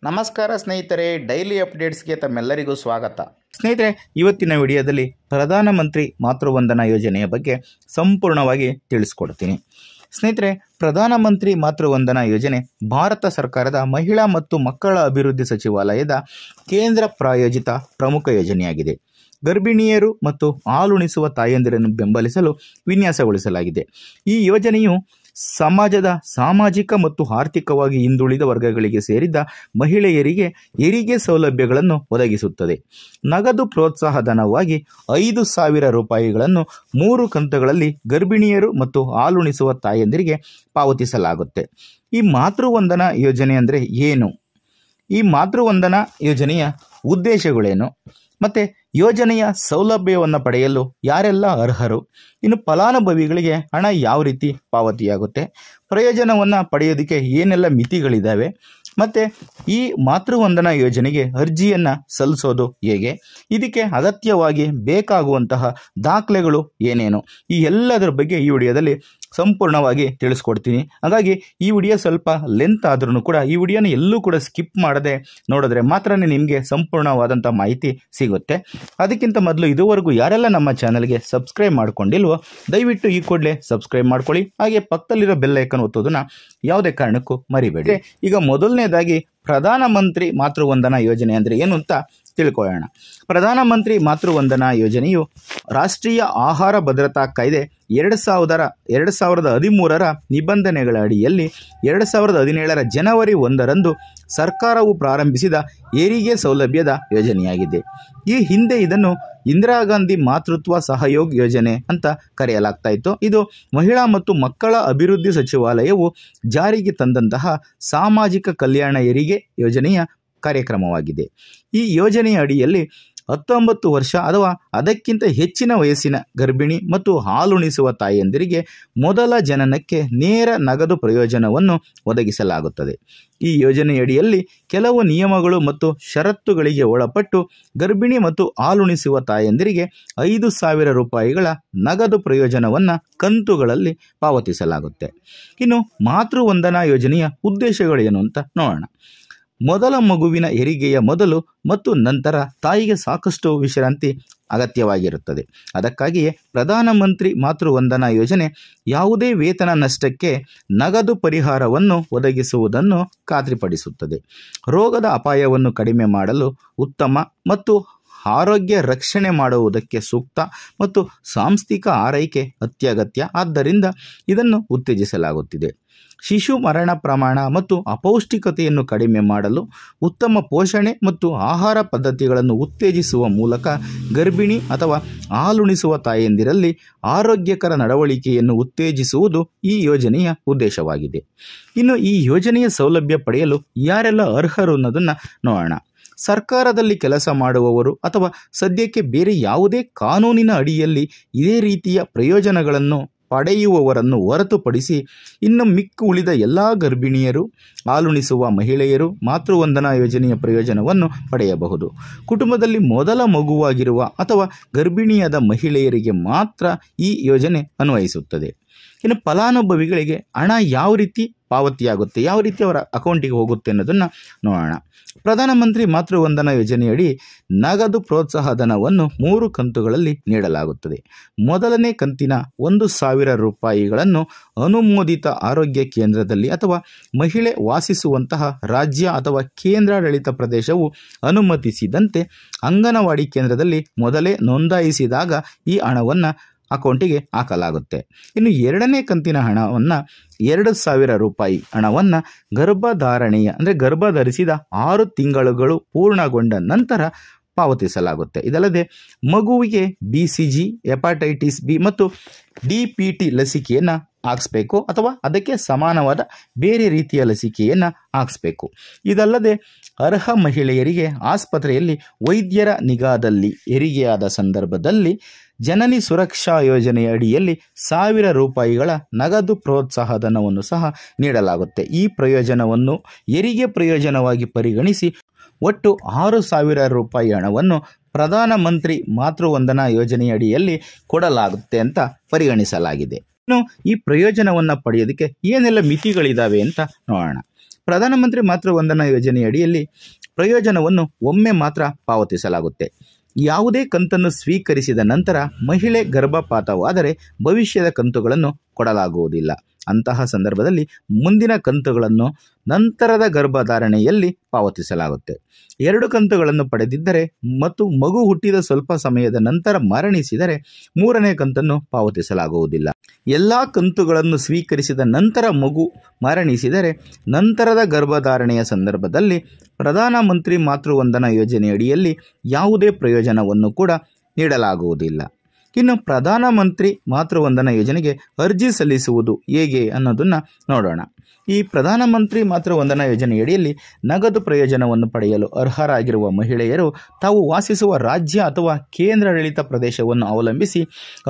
ನಮಸ್ಕಾರ ಸ್ನೇಹಿತರೆ, ಡೈಲಿ ಅಪ್ಡೇಟ್ಸ್ಗೆ ತಮ್ಮೆಲ್ಲರಿಗೂ ಸ್ವಾಗತ. ಸ್ನೇಹಿತರೆ, ಇವತ್ತಿನ ವಿಡಿಯೋದಲ್ಲಿ ಪ್ರಧಾನಮಂತ್ರಿ ಮಾತೃವಂದನಾ ಯೋಜನೆಯ ಬಗ್ಗೆ ಸಂಪೂರ್ಣವಾಗಿ ತಿಳಿಸ್ಕೊಡ್ತೀನಿ. ಸ್ನೇಹಿತರೆ, ಪ್ರಧಾನಮಂತ್ರಿ ಮಾತೃವಂದನಾ ಯೋಜನೆ ಭಾರತ ಸರ್ಕಾರದ ಮಹಿಳಾ ಮತ್ತು ಮಕ್ಕಳ ಅಭಿವೃದ್ಧಿ ಸಚಿವಾಲಯದ ಕೇಂದ್ರ ಪ್ರಾಯೋಜಿತ ಪ್ರಮುಖ ಯೋಜನೆಯಾಗಿದೆ. ಗರ್ಭಿಣಿಯರು ಮತ್ತು ಹಾಲುಣಿಸುವ ತಾಯಂದಿರನ್ನು ಬೆಂಬಲಿಸಲು ವಿನ್ಯಾಸಗೊಳಿಸಲಾಗಿದೆ. ಈ ಯೋಜನೆಯು ಸಮಾಜದ ಸಾಮಾಜಿಕ ಮತ್ತು ಆರ್ಥಿಕವಾಗಿ ಹಿಂದುಳಿದ ವರ್ಗಗಳಿಗೆ ಸೇರಿದ ಮಹಿಳೆಯರಿಗೆ ಹೆರಿಗೆ ಸೌಲಭ್ಯಗಳನ್ನು ಒದಗಿಸುತ್ತದೆ. ನಗದು ಪ್ರೋತ್ಸಾಹಧನವಾಗಿ 5,000 ರೂಪಾಯಿಗಳನ್ನು 3 ಕಂತುಗಳಲ್ಲಿ ಗರ್ಭಿಣಿಯರು ಮತ್ತು ಹಾಲುಣಿಸುವ ತಾಯಂದಿರಿಗೆ ಪಾವತಿಸಲಾಗುತ್ತೆ. ಈ ಮಾತೃವಂದನಾ ಯೋಜನೆ ಅಂದರೆ ಏನು? ಈ ಮಾತೃವಂದನಾ ಯೋಜನೆಯ ಉದ್ದೇಶಗಳೇನು? ಮತ್ತು ಯೋಜನೆಯ ಸೌಲಭ್ಯವನ್ನು ಪಡೆಯಲು ಯಾರೆಲ್ಲ ಅರ್ಹರು? ಇನ್ನು ಫಲಾನುಭವಿಗಳಿಗೆ ಹಣ ಯಾವ ರೀತಿ ಪಾವತಿಯಾಗುತ್ತೆ? ಪ್ರಯೋಜನವನ್ನು ಪಡೆಯೋದಕ್ಕೆ ಏನೆಲ್ಲ ಮಿತಿಗಳಿದ್ದಾವೆ? ಮತ್ತು ಈ ಮಾತೃವಂದನಾ ಯೋಜನೆಗೆ ಅರ್ಜಿಯನ್ನು ಸಲ್ಲಿಸೋದು ಹೇಗೆ? ಇದಕ್ಕೆ ಅಗತ್ಯವಾಗಿ ಬೇಕಾಗುವಂತಹ ದಾಖಲೆಗಳು ಏನೇನು? ಈ ಎಲ್ಲದರ ಬಗ್ಗೆ ಈ ವಿಡಿಯೋದಲ್ಲಿ ಸಂಪೂರ್ಣವಾಗಿ ತಿಳಿಸ್ಕೊಡ್ತೀನಿ. ಹಾಗಾಗಿ ಈ ವಿಡಿಯೋ ಸ್ವಲ್ಪ ಲೆಂತ್ ಆದ್ರೂ ಕೂಡ ಈ ವಿಡಿಯೋನ ಎಲ್ಲೂ ಕೂಡ ಸ್ಕಿಪ್ ಮಾಡದೆ ನೋಡಿದ್ರೆ ಮಾತ್ರ ನಿಮಗೆ ಸಂಪೂರ್ಣವಾದಂಥ ಮಾಹಿತಿ ಸಿಗುತ್ತೆ. ಅದಕ್ಕಿಂತ ಮೊದಲು ಇದುವರೆಗೂ ಯಾರೆಲ್ಲ ನಮ್ಮ ಚಾನಲ್ಗೆ ಸಬ್ಸ್ಕ್ರೈಬ್ ಮಾಡ್ಕೊಂಡಿಲ್ವೋ ದಯವಿಟ್ಟು ಈ ಕೂಡಲೇ ಸಬ್ಸ್ಕ್ರೈಬ್ ಮಾಡ್ಕೊಳ್ಳಿ. ಹಾಗೆ ಪಕ್ಕದಲ್ಲಿರೋ ಬೆಲ್ ಐಕನ್ ಒತ್ತೋದನ್ನ ಯಾವುದೇ ಕಾರಣಕ್ಕೂ ಮರಿಬೇಡಿ. ಈಗ ಮೊದಲನೇದಾಗಿ ಪ್ರಧಾನಮಂತ್ರಿ ಮಾತೃವಂದನಾ ಯೋಜನೆ ಅಂದರೆ ಏನು ಅಂತ ತಿಳ್ಕೊಳ್ಳೋಣ. ಪ್ರಧಾನಮಂತ್ರಿ ಮಾತೃವಂದನಾ ಯೋಜನೆಯು ರಾಷ್ಟ್ರೀಯ ಆಹಾರ ಭದ್ರತಾ ಕಾಯ್ದೆ 2013ರ ನಿಬಂಧನೆಗಳ ಅಡಿಯಲ್ಲಿ 2017ರ ಜನವರಿ 1ರಂದು ಸರ್ಕಾರವು ಪ್ರಾರಂಭಿಸಿದ ಹೆರಿಗೆ ಸೌಲಭ್ಯದ ಯೋಜನೆಯಾಗಿದೆ. ಈ ಹಿಂದೆ ಇದನ್ನು ಇಂದಿರಾ ಗಾಂಧಿ ಮಾತೃತ್ವ ಸಹಯೋಗ್ ಯೋಜನೆ ಅಂತ ಕರೆಯಲಾಗ್ತಾ ಇತ್ತು. ಇದು ಮಹಿಳಾ ಮತ್ತು ಮಕ್ಕಳ ಅಭಿವೃದ್ಧಿ ಸಚಿವಾಲಯವು ಜಾರಿಗೆ ತಂದಂತಹ ಸಾಮಾಜಿಕ ಕಲ್ಯಾಣ ಹೆರಿಗೆ ಯೋಜನೆಯ ಕಾರ್ಯಕ್ರಮವಾಗಿದೆ. ಈ ಯೋಜನೆಯ ಅಡಿಯಲ್ಲಿ 19 ವರ್ಷ ಅಥವಾ ಅದಕ್ಕಿಂತ ಹೆಚ್ಚಿನ ವಯಸ್ಸಿನ ಗರ್ಭಿಣಿ ಮತ್ತು ಹಾಲುಣಿಸುವ ತಾಯಂದಿರಿಗೆ ಮೊದಲ ಜನನಕ್ಕೆ ನೇರ ನಗದು ಪ್ರಯೋಜನವನ್ನು ಒದಗಿಸಲಾಗುತ್ತದೆ. ಈ ಯೋಜನೆಯಡಿಯಲ್ಲಿ ಕೆಲವು ನಿಯಮಗಳು ಮತ್ತು ಷರತ್ತುಗಳಿಗೆ ಒಳಪಟ್ಟು ಗರ್ಭಿಣಿ ಮತ್ತು ಹಾಲುಣಿಸುವ ತಾಯಂದಿರಿಗೆ 5,000 ರೂಪಾಯಿಗಳ ನಗದು ಪ್ರಯೋಜನವನ್ನು ಕಂತುಗಳಲ್ಲಿ ಪಾವತಿಸಲಾಗುತ್ತೆ. ಇನ್ನು ಮಾತೃವಂದನಾ ಯೋಜನೆಯ ಉದ್ದೇಶಗಳೇನು ಅಂತ ನೋಡೋಣ. ಮೊದಲ ಮಗುವಿನ ಹೆರಿಗೆಯ ಮೊದಲು ಮತ್ತು ನಂತರ ತಾಯಿಗೆ ಸಾಕಷ್ಟು ವಿಶ್ರಾಂತಿ ಅಗತ್ಯವಾಗಿರುತ್ತದೆ. ಅದಕ್ಕಾಗಿಯೇ ಪ್ರಧಾನಮಂತ್ರಿ ಮಾತೃವಂದನಾ ಯೋಜನೆ ಯಾವುದೇ ವೇತನ ನಷ್ಟಕ್ಕೆ ನಗದು ಪರಿಹಾರವನ್ನು ಒದಗಿಸುವುದನ್ನು ಖಾತ್ರಿಪಡಿಸುತ್ತದೆ. ರೋಗದ ಅಪಾಯವನ್ನು ಕಡಿಮೆ ಮಾಡಲು ಉತ್ತಮ ಮತ್ತು ಆರೋಗ್ಯ ರಕ್ಷಣೆ ಮಾಡುವುದಕ್ಕೆ ಸೂಕ್ತ ಮತ್ತು ಸಾಂಸ್ಥಿಕ ಆರೈಕೆ ಅತ್ಯಗತ್ಯ. ಆದ್ದರಿಂದ ಇದನ್ನು ಉತ್ತೇಜಿಸಲಾಗುತ್ತಿದೆ. ಶಿಶು ಮರಣ ಪ್ರಮಾಣ ಮತ್ತು ಅಪೌಷ್ಟಿಕತೆಯನ್ನು ಕಡಿಮೆ ಮಾಡಲು ಉತ್ತಮ ಪೋಷಣೆ ಮತ್ತು ಆಹಾರ ಪದ್ಧತಿಗಳನ್ನು ಉತ್ತೇಜಿಸುವ ಮೂಲಕ ಗರ್ಭಿಣಿ ಅಥವಾ ಹಾಲುಣಿಸುವ ತಾಯಂದಿರಲ್ಲಿ ಆರೋಗ್ಯಕರ ನಡವಳಿಕೆಯನ್ನು ಉತ್ತೇಜಿಸುವುದು ಈ ಯೋಜನೆಯ ಉದ್ದೇಶವಾಗಿದೆ. ಇನ್ನು ಈ ಯೋಜನೆಯ ಸೌಲಭ್ಯ ಪಡೆಯಲು ಯಾರೆಲ್ಲ ಅರ್ಹರು ಅನ್ನೋದನ್ನು ನೋಡೋಣ. ಸರ್ಕಾರದಲ್ಲಿ ಕೆಲಸ ಮಾಡುವವರು ಅಥವಾ ಸದ್ಯಕ್ಕೆ ಬೇರೆ ಯಾವುದೇ ಕಾನೂನಿನ ಅಡಿಯಲ್ಲಿ ಇದೇ ರೀತಿಯ ಪ್ರಯೋಜನಗಳನ್ನು ಪಡೆಯುವವರನ್ನು ಹೊರತುಪಡಿಸಿ ಇನ್ನು ಮಿಕ್ಕ ಉಳಿದ ಎಲ್ಲ ಗರ್ಭಿಣಿಯರು, ಹಾಲುಣಿಸುವ ಮಹಿಳೆಯರು ಮಾತೃವಂದನಾ ಯೋಜನೆಯ ಪ್ರಯೋಜನವನ್ನು ಪಡೆಯಬಹುದು. ಕುಟುಂಬದಲ್ಲಿ ಮೊದಲ ಮಗುವಾಗಿರುವ ಅಥವಾ ಗರ್ಭಿಣಿಯಾದ ಮಹಿಳೆಯರಿಗೆ ಮಾತ್ರ ಈ ಯೋಜನೆ ಅನ್ವಯಿಸುತ್ತದೆ. ಇನ್ನು ಫಲಾನುಭವಿಗಳಿಗೆ ಹಣ ಯಾವ ರೀತಿ ಪಾವತಿಯಾಗುತ್ತೆ, ಯಾವ ರೀತಿ ಅವರ ಅಕೌಂಟಿಗೆ ಹೋಗುತ್ತೆ ಅನ್ನೋದನ್ನು ನೋಡೋಣ. ಪ್ರಧಾನಮಂತ್ರಿ ಮಾತೃವಂದನಾ ಯೋಜನೆಯಡಿ ನಗದು ಪ್ರೋತ್ಸಾಹಧನವನ್ನು 3 ಕಂತುಗಳಲ್ಲಿ ನೀಡಲಾಗುತ್ತದೆ. ಮೊದಲನೇ ಕಂತಿನ 1,000 ರೂಪಾಯಿಗಳನ್ನು ಅನುಮೋದಿತ ಆರೋಗ್ಯ ಕೇಂದ್ರದಲ್ಲಿ ಅಥವಾ ಮಹಿಳೆ ವಾಸಿಸುವಂತಹ ರಾಜ್ಯ ಅಥವಾ ಕೇಂದ್ರಾಡಳಿತ ಪ್ರದೇಶವು ಅನುಮತಿಸಿದಂತೆ ಅಂಗನವಾಡಿ ಕೇಂದ್ರದಲ್ಲಿ ಮೊದಲೇ ನೋಂದಾಯಿಸಿದಾಗ ಈ ಹಣವನ್ನು ಅಕೌಂಟಿಗೆ ಹಾಕಲಾಗುತ್ತೆ. ಇನ್ನು 2ನೇ ಕಂತಿನ ಹಣವನ್ನು 2,000 ರೂಪಾಯಿ ಹಣವನ್ನು ಗರ್ಭಧಾರಣೆಯ ಅಂದರೆ ಗರ್ಭಧರಿಸಿದ 6 ತಿಂಗಳುಗಳು ಪೂರ್ಣಗೊಂಡ ನಂತರ ಪಾವತಿಸಲಾಗುತ್ತೆ. ಇದಲ್ಲದೆ ಮಗುವಿಗೆ BCG, ಹೆಪಾಟೈಟಿಸ್ ಬಿ ಮತ್ತು DPT ಲಸಿಕೆಯನ್ನು ಹಾಕಿಸ್ಬೇಕು ಅಥವಾ ಅದಕ್ಕೆ ಸಮಾನವಾದ ಬೇರೆ ರೀತಿಯ ಲಸಿಕೆಯನ್ನು ಹಾಕಿಸ್ಬೇಕು. ಇದಲ್ಲದೆ ಅರ್ಹ ಮಹಿಳೆಯರಿಗೆ ಆಸ್ಪತ್ರೆಯಲ್ಲಿ ವೈದ್ಯರ ನಿಗಾದಲ್ಲಿ ಹೆರಿಗೆಯಾದ ಸಂದರ್ಭದಲ್ಲಿ ಜನನಿ ಸುರಕ್ಷಾ ಯೋಜನೆಯ ಅಡಿಯಲ್ಲಿ 1,000 ರೂಪಾಯಿಗಳ ನಗದು ಪ್ರೋತ್ಸಾಹಧನವನ್ನು ಸಹ ನೀಡಲಾಗುತ್ತೆ. ಈ ಪ್ರಯೋಜನವನ್ನು ಹೆರಿಗೆ ಪ್ರಯೋಜನವಾಗಿ ಪರಿಗಣಿಸಿ ಒಟ್ಟು 6,000 ರೂಪಾಯಿ ಹಣವನ್ನು ಪ್ರಧಾನಮಂತ್ರಿ ಮಾತೃವಂದನಾ ಯೋಜನೆಯಡಿಯಲ್ಲಿ ಕೊಡಲಾಗುತ್ತೆ ಅಂತ ಪರಿಗಣಿಸಲಾಗಿದೆ. ಇನ್ನು ಈ ಪ್ರಯೋಜನವನ್ನು ಪಡೆಯೋದಕ್ಕೆ ಏನೆಲ್ಲ ಮಿತಿಗಳಿದ್ದಾವೆ ಅಂತ ನೋಡೋಣ. ಪ್ರಧಾನಮಂತ್ರಿ ಮಾತೃವಂದನಾ ಯೋಜನೆಯಡಿಯಲ್ಲಿ ಪ್ರಯೋಜನವನ್ನು ಒಮ್ಮೆ ಮಾತ್ರ ಪಾವತಿಸಲಾಗುತ್ತೆ. ಯಾವುದೇ ಕಂತನ್ನು ಸ್ವೀಕರಿಸಿದ ನಂತರ ಮಹಿಳೆ ಗರ್ಭಪಾತವಾದರೆ ಭವಿಷ್ಯದ ಕಂತುಗಳನ್ನು ಕೊಡಲಾಗುವುದಿಲ್ಲ. ಅಂತಹ ಸಂದರ್ಭದಲ್ಲಿ ಮುಂದಿನ ಕಂತುಗಳನ್ನು ನಂತರದ ಗರ್ಭಧಾರಣೆಯಲ್ಲಿ ಪಾವತಿಸಲಾಗುತ್ತೆ. 2 ಕಂತುಗಳನ್ನು ಪಡೆದಿದ್ದರೆ ಮತ್ತು ಮಗು ಹುಟ್ಟಿದ ಸ್ವಲ್ಪ ಸಮಯದ ನಂತರ ಮರಣಿಸಿದರೆ 3ನೇ ಕಂತನ್ನು ಪಾವತಿಸಲಾಗುವುದಿಲ್ಲ. ಎಲ್ಲ ಕಂತುಗಳನ್ನು ಸ್ವೀಕರಿಸಿದ ನಂತರ ಮಗು ಮರಣಿಸಿದರೆ ನಂತರದ ಗರ್ಭಧಾರಣೆಯ ಸಂದರ್ಭದಲ್ಲಿ ಪ್ರಧಾನಮಂತ್ರಿ ಮಾತೃವಂದನಾ ಯೋಜನೆಯಡಿಯಲ್ಲಿ ಯಾವುದೇ ಪ್ರಯೋಜನವನ್ನು ಕೂಡ ನೀಡಲಾಗುವುದಿಲ್ಲ. ಇನ್ನು ಪ್ರಧಾನಮಂತ್ರಿ ಮಾತೃವಂದನಾ ಯೋಜನೆಗೆ ಅರ್ಜಿ ಸಲ್ಲಿಸುವುದು ಹೇಗೆ ಅನ್ನೋದನ್ನು ನೋಡೋಣ. ಈ ಪ್ರಧಾನಮಂತ್ರಿ ಮಾತೃವಂದನಾ ಯೋಜನೆಯಡಿಯಲ್ಲಿ ನಗದು ಪ್ರಯೋಜನವನ್ನು ಪಡೆಯಲು ಅರ್ಹರಾಗಿರುವ ಮಹಿಳೆಯರು ತಾವು ವಾಸಿಸುವ ರಾಜ್ಯ ಅಥವಾ ಕೇಂದ್ರಾಡಳಿತ ಪ್ರದೇಶವನ್ನು ಅವಲಂಬಿಸಿ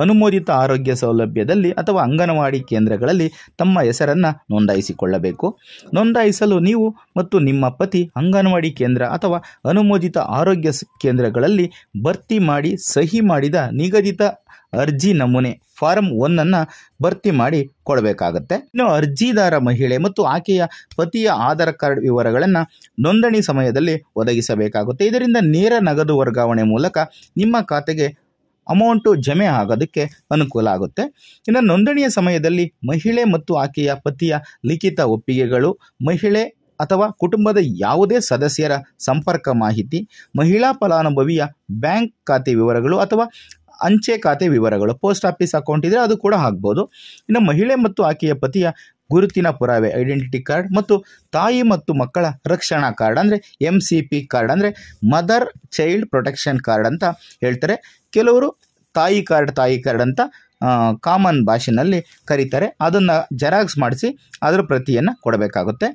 ಅನುಮೋದಿತ ಆರೋಗ್ಯ ಸೌಲಭ್ಯದಲ್ಲಿ ಅಥವಾ ಅಂಗನವಾಡಿ ಕೇಂದ್ರಗಳಲ್ಲಿ ತಮ್ಮ ಹೆಸರನ್ನು ನೋಂದಾಯಿಸಿಕೊಳ್ಳಬೇಕು. ನೋಂದಾಯಿಸಲು ನೀವು ಮತ್ತು ನಿಮ್ಮ ಪತಿ ಅಂಗನವಾಡಿ ಕೇಂದ್ರ ಅಥವಾ ಅನುಮೋದಿತ ಆರೋಗ್ಯ ಕೇಂದ್ರಗಳಲ್ಲಿ ಭರ್ತಿ ಮಾಡಿ ಸಹಿ ಮಾಡಿದ ನಿಗದಿತ ಅರ್ಜಿ ನಮೂನೆ ಫಾರಂ 1 ಭರ್ತಿ ಮಾಡಿ ಕೊಡಬೇಕಾಗತ್ತೆ. ಇನ್ನು ಅರ್ಜಿದಾರ ಮಹಿಳೆ ಮತ್ತು ಆಕೆಯ ಪತಿಯ ಆಧಾರ್ ಕಾರ್ಡ್ ವಿವರಗಳನ್ನು ನೋಂದಣಿ ಸಮಯದಲ್ಲಿ ಒದಗಿಸಬೇಕಾಗುತ್ತೆ. ಇದರಿಂದ ನೇರ ನಗದು ವರ್ಗಾವಣೆ ಮೂಲಕ ನಿಮ್ಮ ಖಾತೆಗೆ ಅಮೌಂಟು ಜಮೆ ಆಗೋದಕ್ಕೆ ಅನುಕೂಲ ಆಗುತ್ತೆ. ಇನ್ನು ನೋಂದಣಿಯ ಸಮಯದಲ್ಲಿ ಮಹಿಳೆ ಮತ್ತು ಆಕೆಯ ಪತಿಯ ಲಿಖಿತ ಒಪ್ಪಿಗೆಗಳು, ಮಹಿಳೆ ಅಥವಾ ಕುಟುಂಬದ ಯಾವುದೇ ಸದಸ್ಯರ ಸಂಪರ್ಕ ಮಾಹಿತಿ, ಮಹಿಳಾ ಫಲಾನುಭವಿಯ ಬ್ಯಾಂಕ್ ಖಾತೆ ವಿವರಗಳು ಅಥವಾ ಅಂಚೆ ಖಾತೆ ವಿವರಗಳು, ಪೋಸ್ಟ್ ಆಫೀಸ್ ಅಕೌಂಟ್ ಇದ್ದರೆ ಅದು ಕೂಡ ಆಗ್ಬೋದು. ಇನ್ನು ಮಹಿಳೆ ಮತ್ತು ಆಕೆಯ ಪತಿಯ ಗುರುತಿನ ಪುರಾವೆ, ಐಡೆಂಟಿಟಿ ಕಾರ್ಡ್ ಮತ್ತು ತಾಯಿ ಮತ್ತು ಮಕ್ಕಳ ರಕ್ಷಣಾ ಕಾರ್ಡ್ ಅಂದರೆ MCP ಕಾರ್ಡ್ ಅಂದರೆ ಮದರ್ ಚೈಲ್ಡ್ ಪ್ರೊಟೆಕ್ಷನ್ ಕಾರ್ಡ್ ಅಂತ ಹೇಳ್ತಾರೆ. ಕೆಲವರು ತಾಯಿ ಕಾರ್ಡ್ ಅಂತ ಕಾಮನ್ ಭಾಷೆಯಲ್ಲಿ ಕರೀತಾರೆ. ಅದನ್ನು ಜೆರಾಕ್ಸ್ ಮಾಡಿಸಿ ಅದರ ಪ್ರತಿಯನ್ನು ಕೊಡಬೇಕಾಗುತ್ತೆ.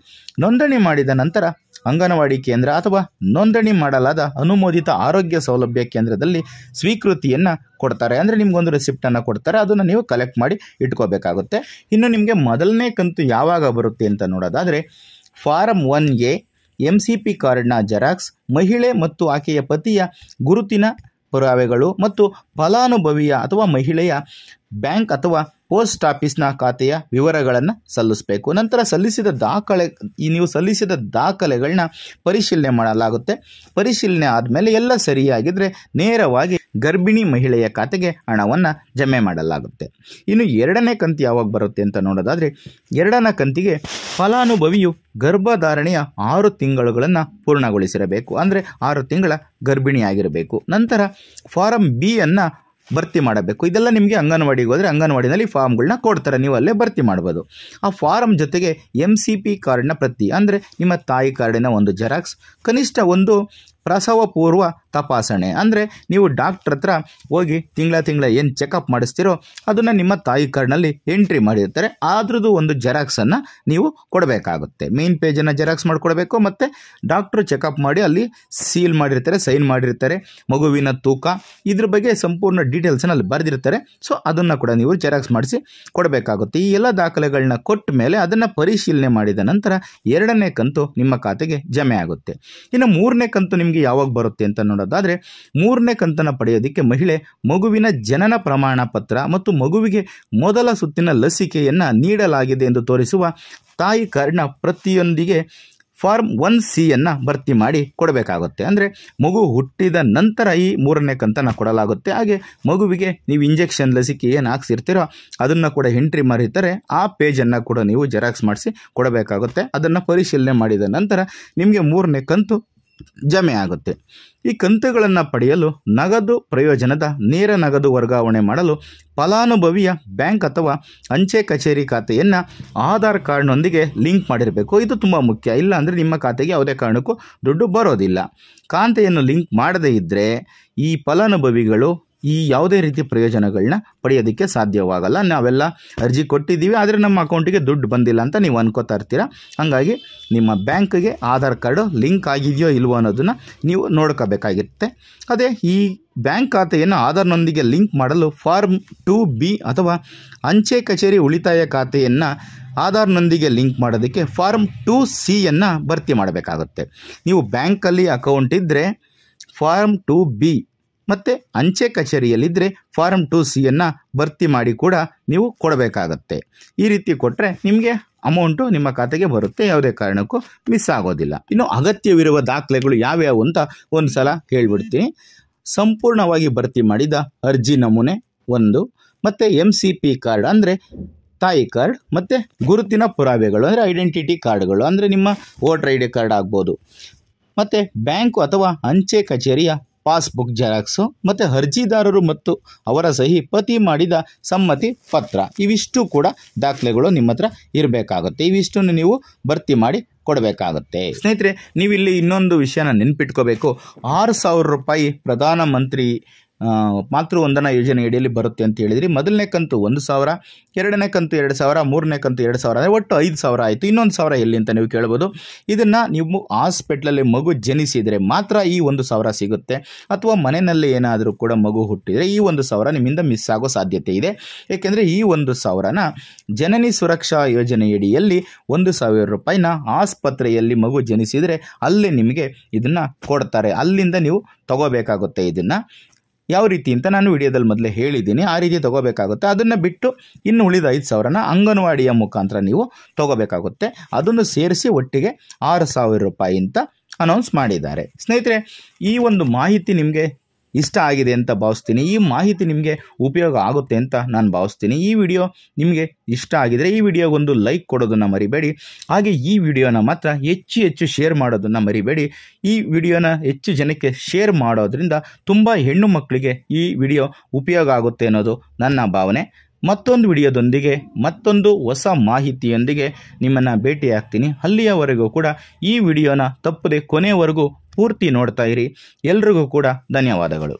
ನೋಂದಣಿ ಮಾಡಿದ ನಂತರ ಅಂಗನವಾಡಿ ಕೇಂದ್ರ ಅಥವಾ ನೋಂದಣಿ ಮಾಡಲಾದ ಅನುಮೋದಿತ ಆರೋಗ್ಯ ಸೌಲಭ್ಯ ಕೇಂದ್ರದಲ್ಲಿ ಸ್ವೀಕೃತಿಯನ್ನು ಕೊಡ್ತಾರೆ. ಅಂದರೆ ನಿಮಗೊಂದು ರೆಸಿಪ್ಟನ್ನು ಕೊಡ್ತಾರೆ, ಅದನ್ನು ನೀವು ಕಲೆಕ್ಟ್ ಮಾಡಿ ಇಟ್ಕೋಬೇಕಾಗುತ್ತೆ. ಇನ್ನು ನಿಮಗೆ ಮೊದಲನೇ ಕಂತು ಯಾವಾಗ ಬರುತ್ತೆ ಅಂತ ನೋಡೋದಾದರೆ ಫಾರಂ 1A MCP ಕಾರ್ಡ್ನ ಜೆರಾಕ್ಸ್, ಮಹಿಳೆ ಮತ್ತು ಆಕೆಯ ಪತಿಯ ಗುರುತಿನ ಪುರಾವೆಗಳು ಮತ್ತು ಫಲಾನುಭವಿಯ ಅಥವಾ ಮಹಿಳೆಯ ಬ್ಯಾಂಕ್ ಅಥವಾ ಪೋಸ್ಟ್ ಆಫೀಸ್ನ ಖಾತೆಯ ವಿವರಗಳನ್ನು ಸಲ್ಲಿಸಬೇಕು. ನಂತರ ನೀವು ಸಲ್ಲಿಸಿದ ದಾಖಲೆಗಳನ್ನ ಪರಿಶೀಲನೆ ಮಾಡಲಾಗುತ್ತೆ. ಪರಿಶೀಲನೆ ಆದಮೇಲೆ ಎಲ್ಲ ಸರಿಯಾಗಿದ್ದರೆ ನೇರವಾಗಿ ಗರ್ಭಿಣಿ ಮಹಿಳೆಯ ಖಾತೆಗೆ ಹಣವನ್ನು ಜಮೆ ಮಾಡಲಾಗುತ್ತೆ. ಇನ್ನು 2ನೇ ಕಂತು ಯಾವಾಗ ಬರುತ್ತೆ ಅಂತ ನೋಡೋದಾದರೆ 2ನೇ ಕಂತಿಗೆ ಫಲಾನುಭವಿಯು ಗರ್ಭಧಾರಣೆಯ 6 ತಿಂಗಳುಗಳನ್ನು ಪೂರ್ಣಗೊಳಿಸಿರಬೇಕು. ಅಂದರೆ 6 ತಿಂಗಳ ಗರ್ಭಿಣಿಯಾಗಿರಬೇಕು. ನಂತರ ಫಾರಂ B ಭರ್ತಿ ಮಾಡಬೇಕು. ಇದೆಲ್ಲ ನಿಮಗೆ ಅಂಗನವಾಡಿಗೆ ಹೋದರೆ ಅಂಗನವಾಡಿನಲ್ಲಿ ಫಾರ್ಮ್ಗಳನ್ನ ಕೊಡ್ತಾರೆ, ನೀವು ಅಲ್ಲೇ ಭರ್ತಿ ಮಾಡ್ಬೋದು. ಆ ಫಾರಂ ಜೊತೆಗೆ MCP ಕಾರ್ಡ್ನ ಪ್ರತಿ ಅಂದರೆ ನಿಮ್ಮ ತಾಯಿ ಕಾರ್ಡಿನ ಒಂದು ಜೆರಾಕ್ಸ್, ಕನಿಷ್ಠ ಒಂದು ಪ್ರಸವ ಪೂರ್ವ ತಪಾಸಣೆ ಅಂದರೆ ನೀವು ಡಾಕ್ಟ್ರ್ ಹತ್ರ ಹೋಗಿ ತಿಂಗಳ ಏನು ಚೆಕಪ್ ಮಾಡಿಸ್ತೀರೋ ಅದನ್ನು ನಿಮ್ಮ ತಾಯಿ ಕಾರ್ಡ್ನಲ್ಲಿ ಎಂಟ್ರಿ ಮಾಡಿರ್ತಾರೆ. ಅದ್ರದ್ದು ಒಂದು ಜೆರಾಕ್ಸನ್ನು ನೀವು ಕೊಡಬೇಕಾಗುತ್ತೆ. ಮೇನ್ ಪೇಜನ್ನು ಜೆರಾಕ್ಸ್ ಮಾಡಿಕೊಡ್ಬೇಕು ಮತ್ತು ಡಾಕ್ಟ್ರು ಚೆಕಪ್ ಮಾಡಿ ಅಲ್ಲಿ ಸೀಲ್ ಮಾಡಿರ್ತಾರೆ, ಸೈನ್ ಮಾಡಿರ್ತಾರೆ. ಮಗುವಿನ ತೂಕ ಇದ್ರ ಬಗ್ಗೆ ಸಂಪೂರ್ಣ ಡೀಟೇಲ್ಸನ್ನು ಅಲ್ಲಿ ಬರೆದಿರ್ತಾರೆ. ಸೊ ಅದನ್ನು ಕೂಡ ನೀವು ಜೆರಾಕ್ಸ್ ಮಾಡಿಸಿ ಕೊಡಬೇಕಾಗುತ್ತೆ. ಈ ಎಲ್ಲ ದಾಖಲೆಗಳನ್ನ ಕೊಟ್ಟ ಮೇಲೆ ಅದನ್ನು ಪರಿಶೀಲನೆ ಮಾಡಿದ ನಂತರ 2ನೇ ಕಂತು ನಿಮ್ಮ ಖಾತೆಗೆ ಜಮೆ ಆಗುತ್ತೆ. ಇನ್ನು 3ನೇ ಕಂತು ನಿಮಗೆ ಯಾವಾಗ ಬರುತ್ತೆ ಅಂತ ನೋಡೋದಾದರೆ 3ನೇ ಕಂತನ್ನು ಪಡೆಯೋದಕ್ಕೆ ಮಹಿಳೆ ಮಗುವಿನ ಜನನ ಪ್ರಮಾಣ ಪತ್ರ ಮತ್ತು ಮಗುವಿಗೆ ಮೊದಲ ಸುತ್ತಿನ ಲಸಿಕೆಯನ್ನು ನೀಡಲಾಗಿದೆ ಎಂದು ತೋರಿಸುವ ತಾಯಿ ಕಾರ್ಡ್ನ ಪ್ರತಿಯೊಂದಿಗೆ ಫಾರ್ಮ್ 1C ಭರ್ತಿ ಮಾಡಿ ಕೊಡಬೇಕಾಗುತ್ತೆ. ಅಂದರೆ ಮಗು ಹುಟ್ಟಿದ ನಂತರ ಈ 3ನೇ ಕಂತನ್ನು ಕೊಡಲಾಗುತ್ತೆ. ಹಾಗೆ ಮಗುವಿಗೆ ನೀವು ಇಂಜೆಕ್ಷನ್ ಲಸಿಕೆ ಏನು ಹಾಕ್ಸಿರ್ತೀರೋ ಅದನ್ನು ಕೂಡ ಎಂಟ್ರಿ ಮಾಡಿರ್ತಾರೆ. ಆ ಪೇಜನ್ನು ಕೂಡ ನೀವು ಜೆರಾಕ್ಸ್ ಮಾಡಿಸಿ ಕೊಡಬೇಕಾಗುತ್ತೆ. ಅದನ್ನು ಪರಿಶೀಲನೆ ಮಾಡಿದ ನಂತರ ನಿಮಗೆ 3ನೇ ಕಂತು ಜಮೆ ಆಗುತ್ತೆ. ಈ ಕಂತುಗಳನ್ನು ಪಡೆಯಲು ನಗದು ಪ್ರಯೋಜನದ ನೇರ ನಗದು ವರ್ಗಾವಣೆ ಮಾಡಲು ಫಲಾನುಭವಿಯ ಬ್ಯಾಂಕ್ ಅಥವಾ ಅಂಚೆ ಕಚೇರಿ ಖಾತೆಯನ್ನು ಆಧಾರ್ ಕಾರ್ಡ್ನೊಂದಿಗೆ ಲಿಂಕ್ ಮಾಡಿರಬೇಕು. ಇದು ತುಂಬ ಮುಖ್ಯ. ಇಲ್ಲ ಅಂದರೆ ನಿಮ್ಮ ಖಾತೆಗೆ ಯಾವುದೇ ಕಾರಣಕ್ಕೂ ದುಡ್ಡು ಬರೋದಿಲ್ಲ. ಖಾತೆಯನ್ನು ಲಿಂಕ್ ಮಾಡದೇ ಇದ್ದರೆ ಈ ಫಲಾನುಭವಿಗಳು ಈ ಯಾವುದೇ ರೀತಿ ಪ್ರಯೋಜನಗಳನ್ನ ಪಡೆಯೋದಕ್ಕೆ ಸಾಧ್ಯವಾಗಲ್ಲ. ನಾವೆಲ್ಲ ಅರ್ಜಿ ಕೊಟ್ಟಿದ್ದೀವಿ ಆದರೆ ನಮ್ಮ ಅಕೌಂಟಿಗೆ ದುಡ್ಡು ಬಂದಿಲ್ಲ ಅಂತ ನೀವು ಅನ್ಕೋತಾ ಇರ್ತೀರ. ಹಾಗಾಗಿ ನಿಮ್ಮ ಬ್ಯಾಂಕ್ಗೆ ಆಧಾರ್ ಕಾರ್ಡು ಲಿಂಕ್ ಆಗಿದೆಯೋ ಇಲ್ವೋ ಅನ್ನೋದನ್ನು ನೀವು ನೋಡ್ಕೋಬೇಕಾಗಿರುತ್ತೆ. ಅದೇ ಈ ಬ್ಯಾಂಕ್ ಖಾತೆಯನ್ನು ಆಧಾರ್ನೊಂದಿಗೆ ಲಿಂಕ್ ಮಾಡಲು ಫಾರ್ಮ್ 2B ಅಥವಾ ಅಂಚೆ ಕಚೇರಿ ಉಳಿತಾಯ ಖಾತೆಯನ್ನು ಆಧಾರ್ನೊಂದಿಗೆ ಲಿಂಕ್ ಮಾಡೋದಕ್ಕೆ ಫಾರ್ಮ್ 2C ಭರ್ತಿ ಮಾಡಬೇಕಾಗುತ್ತೆ. ನೀವು ಬ್ಯಾಂಕಲ್ಲಿ ಅಕೌಂಟ್ ಇದ್ದರೆ ಫಾರ್ಮ್ 2B ಮತ್ತು ಅಂಚೆ ಕಚೇರಿಯಲ್ಲಿದ್ದರೆ ಫಾರಂ 2C ಭರ್ತಿ ಮಾಡಿ ಕೂಡ ನೀವು ಕೊಡಬೇಕಾಗತ್ತೆ. ಈ ರೀತಿ ಕೊಟ್ಟರೆ ನಿಮಗೆ ಅಮೌಂಟು ನಿಮ್ಮ ಖಾತೆಗೆ ಬರುತ್ತೆ, ಯಾವುದೇ ಕಾರಣಕ್ಕೂ ಮಿಸ್ ಆಗೋದಿಲ್ಲ. ಇನ್ನು ಅಗತ್ಯವಿರುವ ದಾಖಲೆಗಳು ಯಾವ್ಯಾವು ಅಂತ ಒಂದು ಸಲ ಹೇಳ್ಬಿಡ್ತೀನಿ. ಸಂಪೂರ್ಣವಾಗಿ ಭರ್ತಿ ಮಾಡಿದ ಅರ್ಜಿ ನಮೂನೆ 1, ಮತ್ತು MCP ಕಾರ್ಡ್ ಅಂದರೆ ತಾಯಿ ಕಾರ್ಡ್, ಮತ್ತು ಗುರುತಿನ ಪುರಾವೆಗಳು ಅಂದರೆ ಐಡೆಂಟಿಟಿ ಕಾರ್ಡ್ಗಳು ಅಂದರೆ ನಿಮ್ಮ ವೋಟರ್ ID ಕಾರ್ಡ್ ಆಗ್ಬೋದು, ಮತ್ತು ಬ್ಯಾಂಕು ಅಥವಾ ಅಂಚೆ ಕಚೇರಿಯ ಪಾಸ್ಬುಕ್ ಜೆರಾಕ್ಸು, ಮತ್ತು ಅರ್ಜಿದಾರರು ಮತ್ತು ಅವರ ಸಹಿ ಪ್ರತಿ ಮಾಡಿದ ಸಮ್ಮತಿ ಪತ್ರ. ಇವಿಷ್ಟು ಕೂಡ ದಾಖಲೆಗಳು ನಿಮ್ಮ ಹತ್ರ ಇರಬೇಕಾಗುತ್ತೆ. ಇವಿಷ್ಟನ್ನು ನೀವು ಭರ್ತಿ ಮಾಡಿ ಕೊಡಬೇಕಾಗುತ್ತೆ. ಸ್ನೇಹಿತರೆ, ನೀವಿಲ್ಲಿ ಇನ್ನೊಂದು ವಿಷಯನ ನೆನ್ಪಿಟ್ಕೋಬೇಕು. 6,000 ರೂಪಾಯಿ ಪ್ರಧಾನಮಂತ್ರಿ ಮಾತೃವಂದನಾ ಯೋಜನೆ ಅಡಿಯಲ್ಲಿ ಬರುತ್ತೆ ಅಂತ ಹೇಳಿದ್ರಿ. ಮೊದಲನೇ ಕಂತು 1,000, ಎರಡನೇ ಕಂತು 2,000, ಮೂರನೇ ಕಂತು 2,000 ಅಂದರೆ ಒಟ್ಟು 5,000 ಆಯಿತು. ಇನ್ನೊಂದು 1,000 ಎಲ್ಲಿ ಅಂತ ನೀವು ಕೇಳ್ಬೋದು. ಇದನ್ನು ನೀವು ಹಾಸ್ಪಿಟ್ಲಲ್ಲಿ ಮಗು ಜನಿಸಿದರೆ ಮಾತ್ರ ಈ 1,000 ಸಿಗುತ್ತೆ, ಅಥವಾ ಮನೆಯಲ್ಲಿ ಏನಾದರೂ ಕೂಡ ಮಗು ಹುಟ್ಟಿದರೆ ಈ 1,000 ನಿಮ್ಮಿಂದ ಮಿಸ್ ಆಗೋ ಸಾಧ್ಯತೆ ಇದೆ. ಏಕೆಂದರೆ ಈ 1,000ನ ಜನನಿ ಸುರಕ್ಷಾ ಯೋಜನೆಯಡಿಯಲ್ಲಿ 1,000 ರೂಪಾಯಿನ ಆಸ್ಪತ್ರೆಯಲ್ಲಿ ಮಗು ಜನಿಸಿದರೆ ಅಲ್ಲೇ ನಿಮಗೆ ಇದನ್ನು ಕೊಡ್ತಾರೆ. ಅಲ್ಲಿಂದ ನೀವು ತಗೋಬೇಕಾಗುತ್ತೆ. ಇದನ್ನು ಯಾವ ರೀತಿ ಅಂತ ನಾನು ವಿಡಿಯೋದಲ್ಲಿ ಮೊದಲೇ ಹೇಳಿದ್ದೀನಿ, ಆ ರೀತಿ ತೊಗೋಬೇಕಾಗುತ್ತೆ. ಅದನ್ನು ಬಿಟ್ಟು ಇನ್ನು ಉಳಿದ 5,000ನ ಅಂಗನವಾಡಿಯ ಮುಖಾಂತರ ನೀವು ತೊಗೋಬೇಕಾಗುತ್ತೆ. ಅದನ್ನು ಸೇರಿಸಿ ಒಟ್ಟಿಗೆ 6,000 ರೂಪಾಯಿ ಅಂತ ಅನೌನ್ಸ್ ಮಾಡಿದ್ದಾರೆ. ಸ್ನೇಹಿತರೆ, ಈ ಒಂದು ಮಾಹಿತಿ ನಿಮಗೆ ಇಷ್ಟ ಆಗಿದೆ ಅಂತ ಭಾವಿಸ್ತೀನಿ. ಈ ಮಾಹಿತಿ ನಿಮಗೆ ಉಪಯೋಗ ಆಗುತ್ತೆ ಅಂತ ನಾನು ಭಾವಿಸ್ತೀನಿ. ಈ ವಿಡಿಯೋ ನಿಮಗೆ ಇಷ್ಟ ಆಗಿದರೆ ಈ ವಿಡಿಯೋಗೊಂದು ಲೈಕ್ ಕೊಡೋದನ್ನು ಮರಿಬೇಡಿ. ಹಾಗೆ ಈ ವಿಡಿಯೋನ ಮಾತ್ರ ಹೆಚ್ಚು ಶೇರ್ ಮಾಡೋದನ್ನು ಮರಿಬೇಡಿ. ಈ ವಿಡಿಯೋನ ಹೆಚ್ಚು ಜನಕ್ಕೆ ಶೇರ್ ಮಾಡೋದ್ರಿಂದ ತುಂಬ ಹೆಣ್ಣು ಮಕ್ಕಳಿಗೆ ಈ ವಿಡಿಯೋ ಉಪಯೋಗ ಆಗುತ್ತೆ ಅನ್ನೋದು ನನ್ನ ಭಾವನೆ. ಮತ್ತೊಂದು ವಿಡಿಯೋದೊಂದಿಗೆ ಮತ್ತೊಂದು ಹೊಸ ಮಾಹಿತಿಯೊಂದಿಗೆ ನಿಮ್ಮನ್ನು ಭೇಟಿಯಾಗ್ತೀನಿ. ಅಲ್ಲಿಯವರೆಗೂ ಕೂಡ ಈ ವಿಡಿಯೋನ ತಪ್ಪದೆ ಕೊನೆಯವರೆಗೂ ಪೂರ್ತಿ ನೋಡ್ತಾ ಇರಿ. ಎಲ್ರಿಗೂ ಕೂಡ ಧನ್ಯವಾದಗಳು.